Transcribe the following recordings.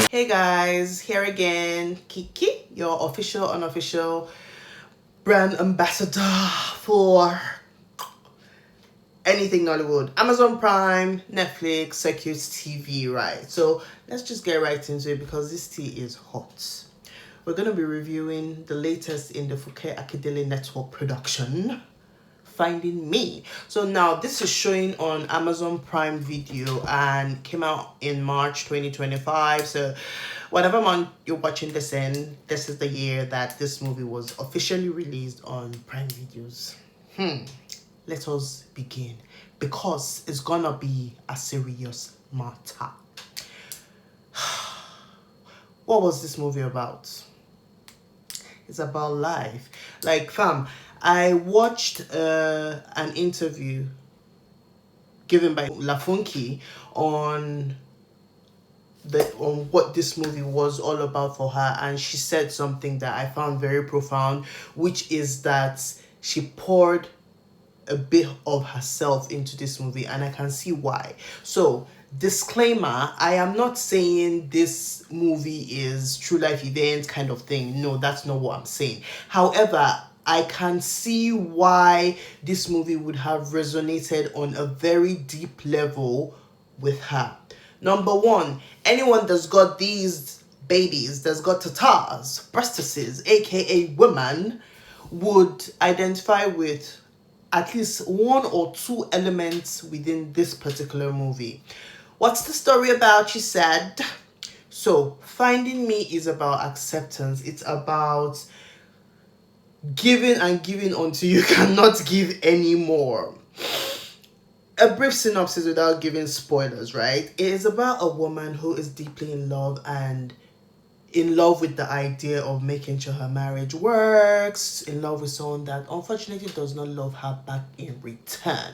Hey guys, here again, Kiki, your official, unofficial brand ambassador for anything Nollywood. Amazon Prime, Netflix, Circuit TV, right? So let's just get right into it because this tea is hot. We're going to be reviewing the latest in the Funke Akindele network production, Finding Me. So now this is showing on Amazon Prime Video and came out in March 2025. So whatever month you're watching this in, this is the year that this movie was officially released on Prime Videos. Let us begin because it's gonna be a serious matter. What was this movie about? It's about life. Like, fam, I watched an interview given by Funke on what this movie was all about for her, and she said something that I found very profound, which is that she poured a bit of herself into this movie, and I can see why. So disclaimer, I am not saying this movie is true life event kind of thing. No, that's not what I'm saying. However, I can see why this movie would have resonated on a very deep level with her. Number one, anyone that's got these babies, that's got tatas, breastises, aka women, would identify with at least one or two elements within this particular movie. What's the story about, she said? So, Finding Me is about acceptance. It's about giving and giving until you cannot give anymore. A brief synopsis without giving spoilers, right? It is about a woman who is deeply in love and in love with the idea of making sure her marriage works, in love with someone that unfortunately does not love her back in return.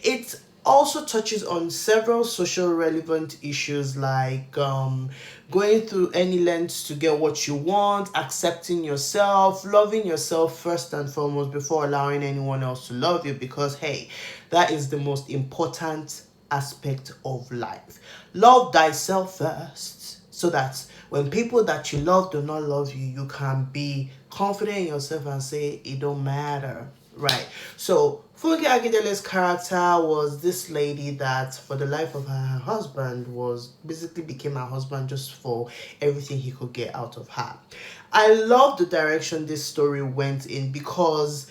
It also touches on several social relevant issues like going through any lengths to get what you want, accepting yourself, loving yourself first and foremost before allowing anyone else to love you, because hey, that is the most important aspect of life. Love thyself first, so that when people that you love do not love you, you can be confident in yourself and say it don't matter, right? So Funke Akindele's character was this lady that for the life of her husband was basically became her husband just for everything he could get out of her. I love the direction this story went in because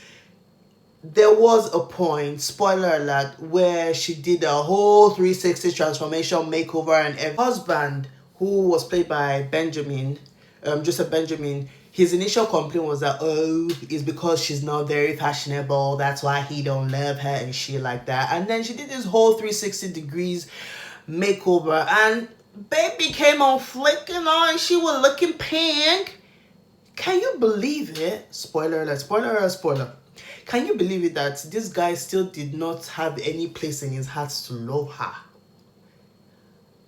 there was a point, spoiler alert, where she did a whole 360 transformation makeover, and her husband, who was played by Benjamin, Joseph Benjamin, his initial complaint was that, oh, it's because she's not very fashionable, that's why he don't love her and shit like that. And then she did this whole 360 degrees makeover, and baby came on flicking on, and she was looking pink. Can you believe it? Spoiler alert, spoiler alert, spoiler. Can you believe it that this guy still did not have any place in his heart to love her?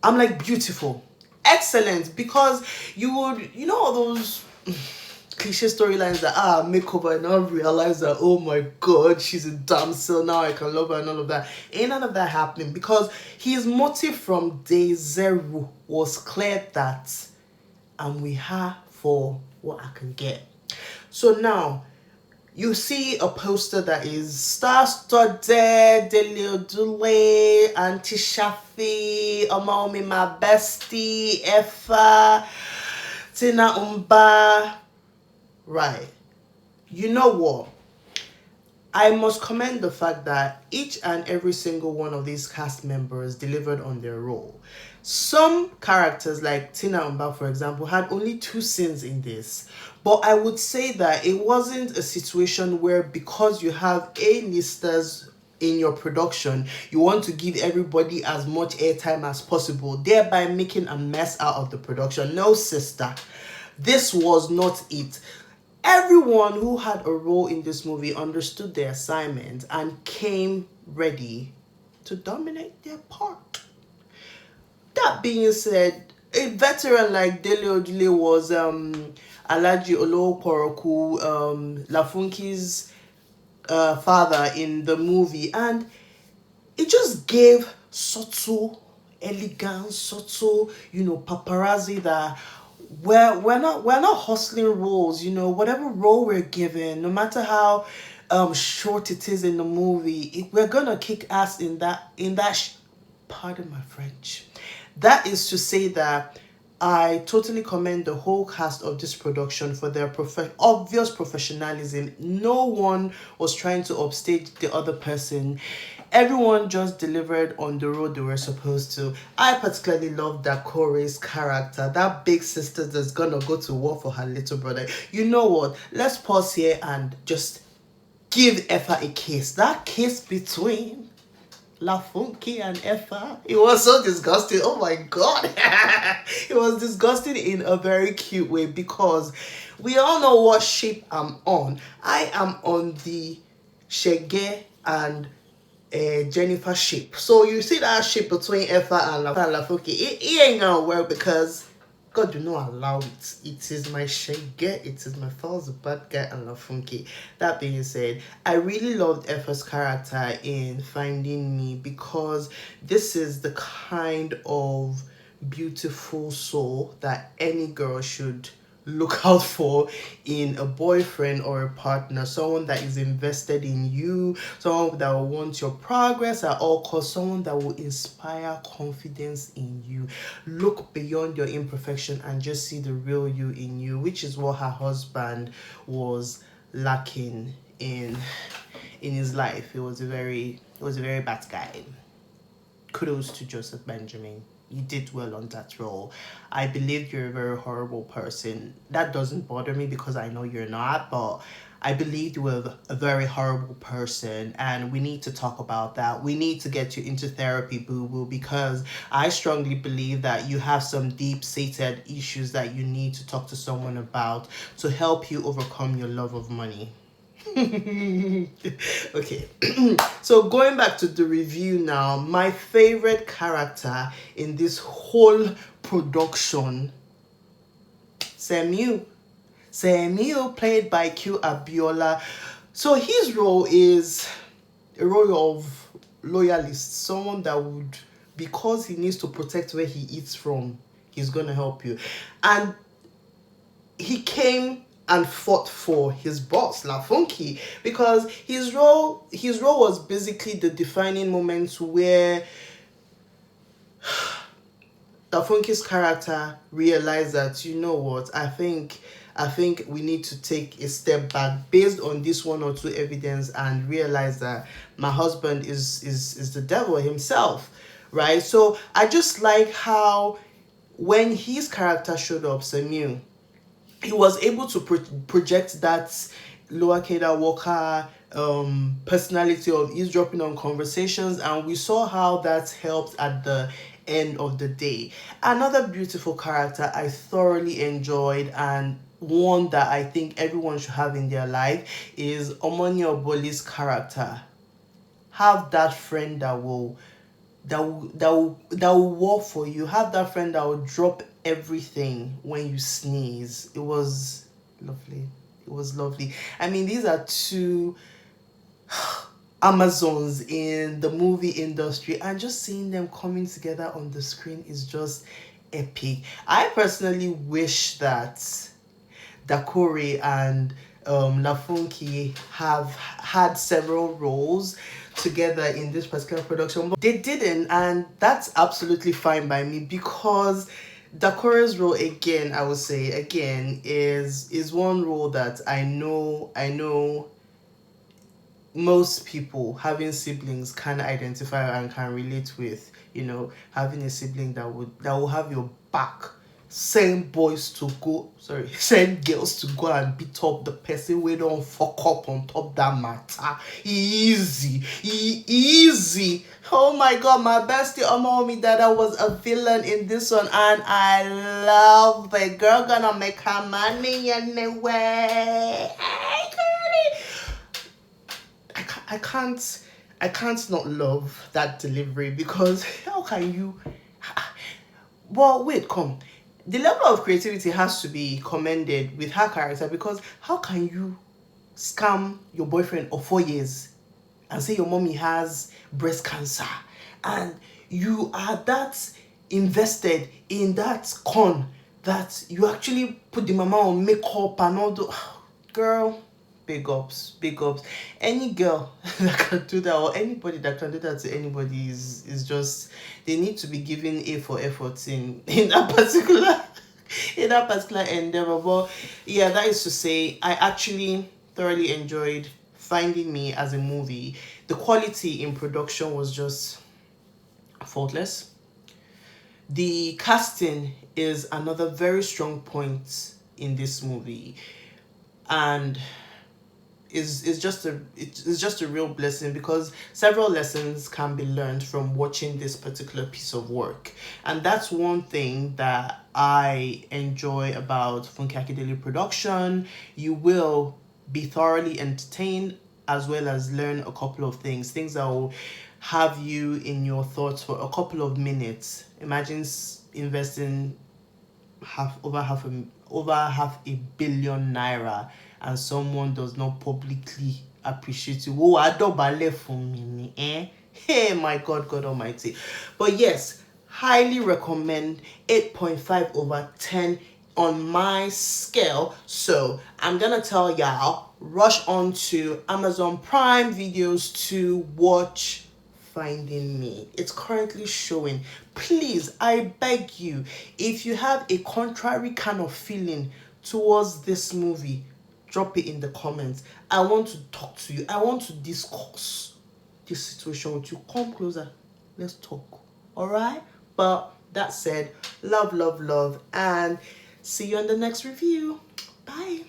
I'm like, beautiful. Excellent. Because you would, all those cliche storylines that makeover and I realize that, oh my god, she's a damsel, now I can love her and all of that. Ain't none of that happening, because his motive from day zero was clear that I'm with her for what I can get. So now you see a poster that is star-studded, Delio Dule, Auntie Shafi, Amaomi, my bestie, Effa, Tina Umba. Right. You know what? I must commend the fact that each and every single one of these cast members delivered on their role. Some characters, like Tina Umba, for example, had only 2 scenes in this. But I would say that it wasn't a situation where, because you have A-listers in your production, you want to give everybody as much airtime as possible, thereby making a mess out of the production. No, sister. This was not it. Everyone who had a role in this movie understood their assignment and came ready to dominate their part. That being said, a veteran like Dele Odile was Alaji Olo Poroku, Lafunki's father in the movie, and it just gave subtle elegant, subtle, paparazzi that we're not hustling roles, whatever role we're given, no matter how short it is in the movie, we're gonna kick ass pardon my French. That is to say that I totally commend the whole cast of this production for their obvious professionalism. No one was trying to upstage the other person. Everyone just delivered on the road they were supposed to. I particularly love Dakore's character, that big sister that's gonna go to war for her little brother. You know what? Let's pause here and just give Effa a kiss. That kiss between Funke and Effa, it was so disgusting. Oh my god. It was disgusting in a very cute way, because we all know what shape I'm on. I am on the Shege and Jennifer shape. So you see that shape between Effa and Funke. It ain't gonna work, because God do not allow it. It is my Shege, it is my false bad guy and Funke. That being said, I really loved Effa's character in Finding Me, because this is the kind of beautiful soul that any girl should look out for in a boyfriend or a partner. Someone that is invested in you, someone that will want your progress at all costs, someone that will inspire confidence in you. Look beyond your imperfection and just see the real you in you, which is what her husband was lacking in his life. It was a very bad guy. Kudos to Joseph Benjamin. You did well on that role. I believe you're a very horrible person. That doesn't bother me, because I know you're not, but I believe you were a very horrible person, and we need to talk about that. We need to get you into therapy, boo-boo, because I strongly believe that you have some deep-seated issues that you need to talk to someone about to help you overcome your love of money. Okay. So going back to the review now, my favorite character in this whole production, Samuel, played by Q Abiola. So his role is a role of loyalist, someone that would, because he needs to protect where he eats from, he's gonna help you. And he came and fought for his boss, Funke, because his role was basically the defining moment where Funke's character realized that, you know what, I think we need to take a step back based on this one or two evidence and realize that my husband is the devil himself, right? So I just like how when his character showed up, Samuel, he was able to project that Lower Keda Walker personality of eavesdropping on conversations, and we saw how that helped at the end of the day. Another beautiful character I thoroughly enjoyed, and one that I think everyone should have in their life, is Omoni Oboli's character. Have that friend that will work for you. Have that friend that will drop everything when you sneeze. It was lovely. I mean, these are two Amazons in the movie industry, and just seeing them coming together on the screen is just epic. I personally wish that Dakore and Funke have had several roles together in this particular production, but they didn't, and that's absolutely fine by me, because Dakore's role, again, I would say again, is one role that I know most people having siblings can identify and can relate with. Having a sibling that will have your back, send girls to go and beat up the person we don't fuck up on top that matter. Easy. Oh my god, my bestie Omomi Dada was a villain in this one, and I love the girl gonna make her money anyway. I can't not love that delivery, because how can you? Well, wait, come. The level of creativity has to be commended with her character, because how can you scam your boyfriend of 4 years and say your mommy has breast cancer, and you are that invested in that con that you actually put the mama on makeup and all the girl. Big ups, big ups. Any girl that can do that, or anybody that can do that to anybody, is just, they need to be given A for effort in that particular in that particular endeavor. But yeah, that is to say, I actually thoroughly enjoyed Finding Me as a movie. The quality in production was just faultless. The casting is another very strong point in this movie, and is just a real blessing, because several lessons can be learned from watching this particular piece of work. And that's one thing that I enjoy about Funke Akindele production. You will be thoroughly entertained, as well as learn a couple of things that will have you in your thoughts for a couple of minutes. Imagine investing over half a billion naira, and someone does not publicly appreciate you. Oh, I don't believe for me, eh? Hey, my God Almighty. But yes, highly recommend. 8.5 over 10 on my scale. So I'm gonna tell y'all, rush on to Amazon Prime Videos to watch Finding Me. It's currently showing. Please, I beg you, if you have a contrary kind of feeling towards this movie, drop it in the comments. I want to talk to you. I want to discuss this situation with you. Come closer. Let's talk. Alright? But that said, love, and see you in the next review. Bye.